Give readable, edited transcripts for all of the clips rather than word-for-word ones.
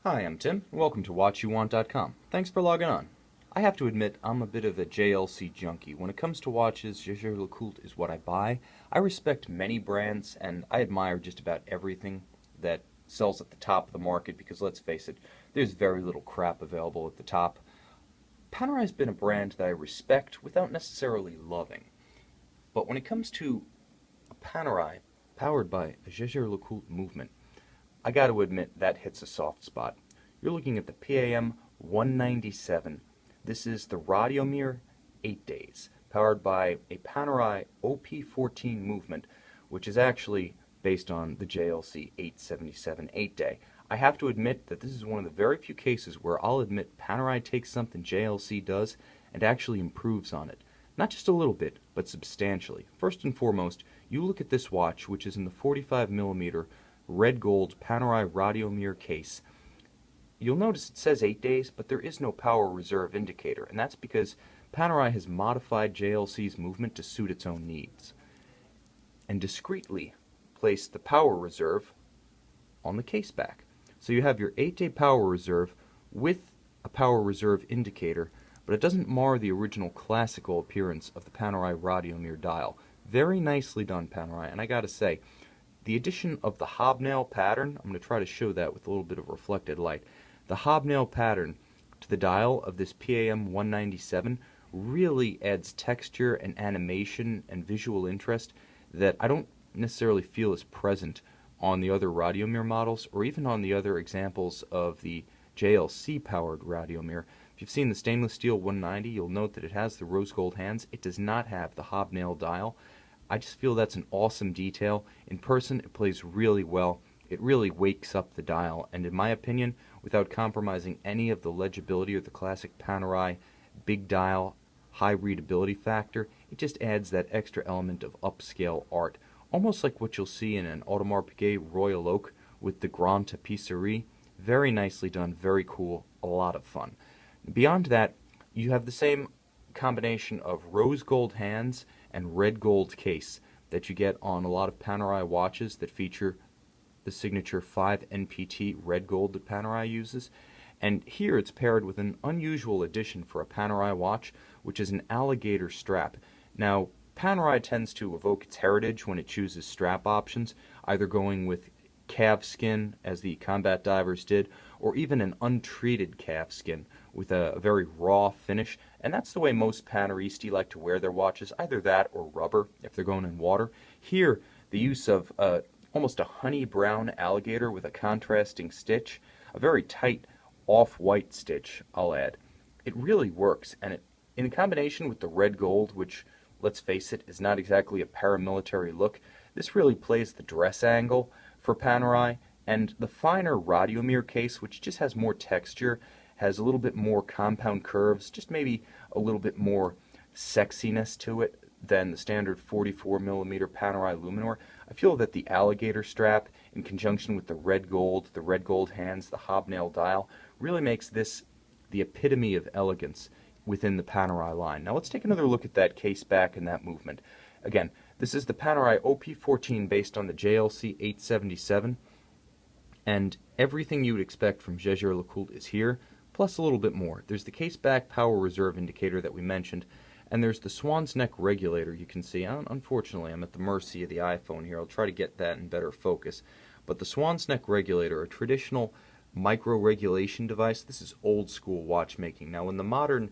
Hi, I'm Tim, and welcome to WatchYouWant.com. Thanks for logging on. I have to admit, I'm a bit of a JLC junkie. When it comes to watches, Jaeger-LeCoultre is what I buy. I respect many brands, and I admire just about everything that sells at the top of the market, because let's face it, there's very little crap available at the top. Panerai's been a brand that I respect without necessarily loving. But when it comes to a Panerai powered by a Jaeger-LeCoultre movement, I got to admit that hits a soft spot. You're looking at the PAM00197. This is the Radiomir 8 Days, powered by a Panerai OP14 movement, which is actually based on the JLC 877 8-day. I have to admit that this is one of the very few cases where I'll admit Panerai takes something JLC does and actually improves on it. Not just a little bit, but substantially. First and foremost, you look at this watch, which is in the 45mm red gold Panerai Radiomir case. You'll notice it says 8 days, but there is no power reserve indicator, and that's because Panerai has modified JLC's movement to suit its own needs, and discreetly placed the power reserve on the case back. So you have your 8-day power reserve with a power reserve indicator, but it doesn't mar the original classical appearance of the Panerai Radiomir dial. Very nicely done, Panerai, and I gotta say, the addition of the hobnail pattern, I'm going to try to show that with a little bit of reflected light. The hobnail pattern to the dial of this PAM197 really adds texture and animation and visual interest that I don't necessarily feel is present on the other Radiomir models, or even on the other examples of the JLC-powered Radiomir. If you've seen the stainless steel 190, you'll note that it has the rose gold hands. It does not have the hobnail dial. I just feel that's an awesome detail. In person, it plays really well. It really wakes up the dial, and in my opinion, without compromising any of the legibility or the classic Panerai big dial high readability factor, it just adds that extra element of upscale art, almost like what you'll see in an Audemars Piguet Royal Oak with the Grand Tapisserie. Very nicely done, very cool, a lot of fun. Beyond that, you have the same combination of rose gold hands and red gold case that you get on a lot of Panerai watches that feature the signature 5 NPT red gold that Panerai uses. And here it's paired with an unusual addition for a Panerai watch, which is an alligator strap. Now, Panerai tends to evoke its heritage when it chooses strap options, either going with calf skin, as the combat divers did, or even an untreated calf skin with a very raw finish. And that's the way most Paneristi like to wear their watches, either that or rubber if they're going in water. Here, the use of almost a honey brown alligator with a contrasting stitch, a very tight off-white stitch, I'll add. It really works, and in combination with the red gold, which, let's face it, is not exactly a paramilitary look, this really plays the dress angle for Panerai. And the finer Radiomir case, which just has more texture, has a little bit more compound curves, just maybe a little bit more sexiness to it than the standard 44mm Panerai Luminor. I feel that the alligator strap, in conjunction with the red gold hands, the hobnail dial, really makes this the epitome of elegance within the Panerai line. Now let's take another look at that case back and that movement. Again, this is the Panerai OP14 based on the JLC 877, and everything you would expect from Jaeger-LeCoultre is here, plus a little bit more. There's the case back power reserve indicator that we mentioned, and there's the swan's neck regulator you can see. Unfortunately, I'm at the mercy of the iPhone here. I'll try to get that in better focus. But the swan's neck regulator, a traditional micro-regulation device, this is old school watchmaking. Now, when the modern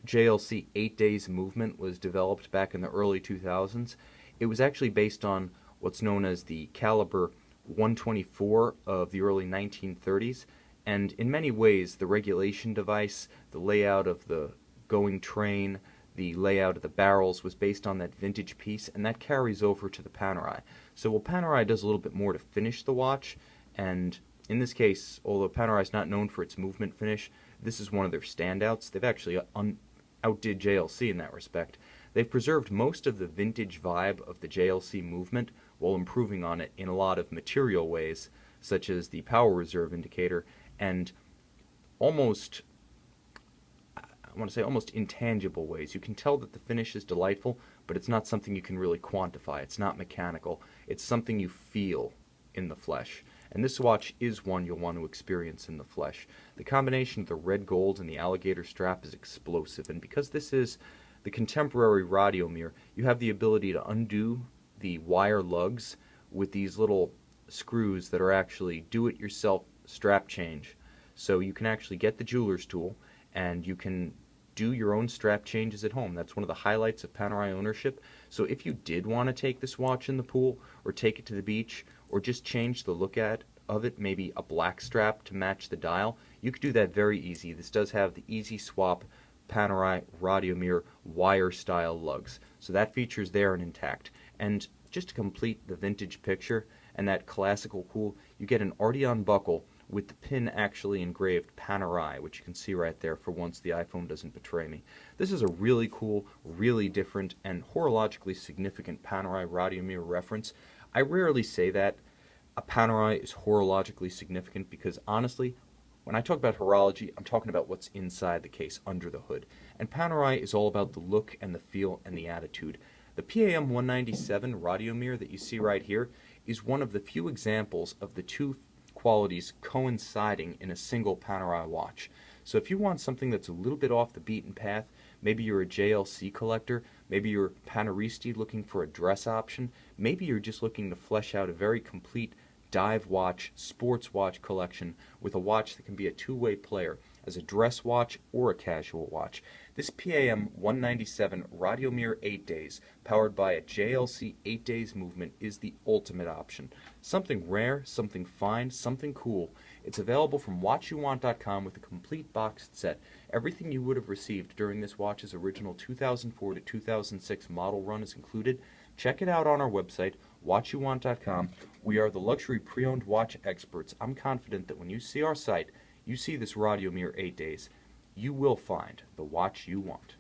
JLC 8 Days movement was developed back in the early 2000s, it was actually based on what's known as the caliber 124 of the early 1930s, and in many ways the regulation device, the layout of the going train, the layout of the barrels was based on that vintage piece, and that carries over to the Panerai. So while Panerai does a little bit more to finish the watch, and in this case, although Panerai is not known for its movement finish, this is one of their standouts. They've actually outdid JLC in that respect. They've preserved most of the vintage vibe of the JLC movement while improving on it in a lot of material ways, such as the power reserve indicator, and almost intangible ways. You can tell that the finish is delightful, but it's not something you can really quantify. It's not mechanical. It's something you feel in the flesh. and this watch is one you'll want to experience in the flesh. The combination of the red gold and the alligator strap is explosive, and because this is the contemporary Radiomir, you have the ability to undo the wire lugs with these little screws that are actually do-it-yourself strap change. So you can actually get the jeweler's tool and you can do your own strap changes at home. That's one of the highlights of Panerai ownership. So if you did want to take this watch in the pool or take it to the beach or just change the look of it, maybe a black strap to match the dial, you could do that very easy. This does have the easy swap Panerai Radiomir wire style lugs. So that feature is there and intact. And just to complete the vintage picture and that classical cool, you get an Ardian buckle with the pin actually engraved Panerai, which you can see right there for once the iPhone doesn't betray me. This is a really cool, really different, and horologically significant Panerai Radiomir reference. I rarely say that a Panerai is horologically significant because honestly, when I talk about horology, I'm talking about what's inside the case, under the hood. And Panerai is all about the look and the feel and the attitude. The PAM00197 Radiomir that you see right here is one of the few examples of the two qualities coinciding in a single Panerai watch. So if you want something that's a little bit off the beaten path, maybe you're a JLC collector, maybe you're Paneristi looking for a dress option, maybe you're just looking to flesh out a very complete dive watch, sports watch collection with a watch that can be a two-way player as a dress watch or a casual watch. This PAM00197 Radiomir 8 Days, powered by a JLC 8 Days movement, is the ultimate option. Something rare, something fine, something cool. It's available from watchyouwant.com with a complete boxed set. Everything you would have received during this watch's original 2004 to 2006 model run is included. Check it out on our website, watchyouwant.com. We are the luxury pre-owned watch experts. I'm confident that when you see our site, you see this Radiomir 8 Days, you will find the watch you want.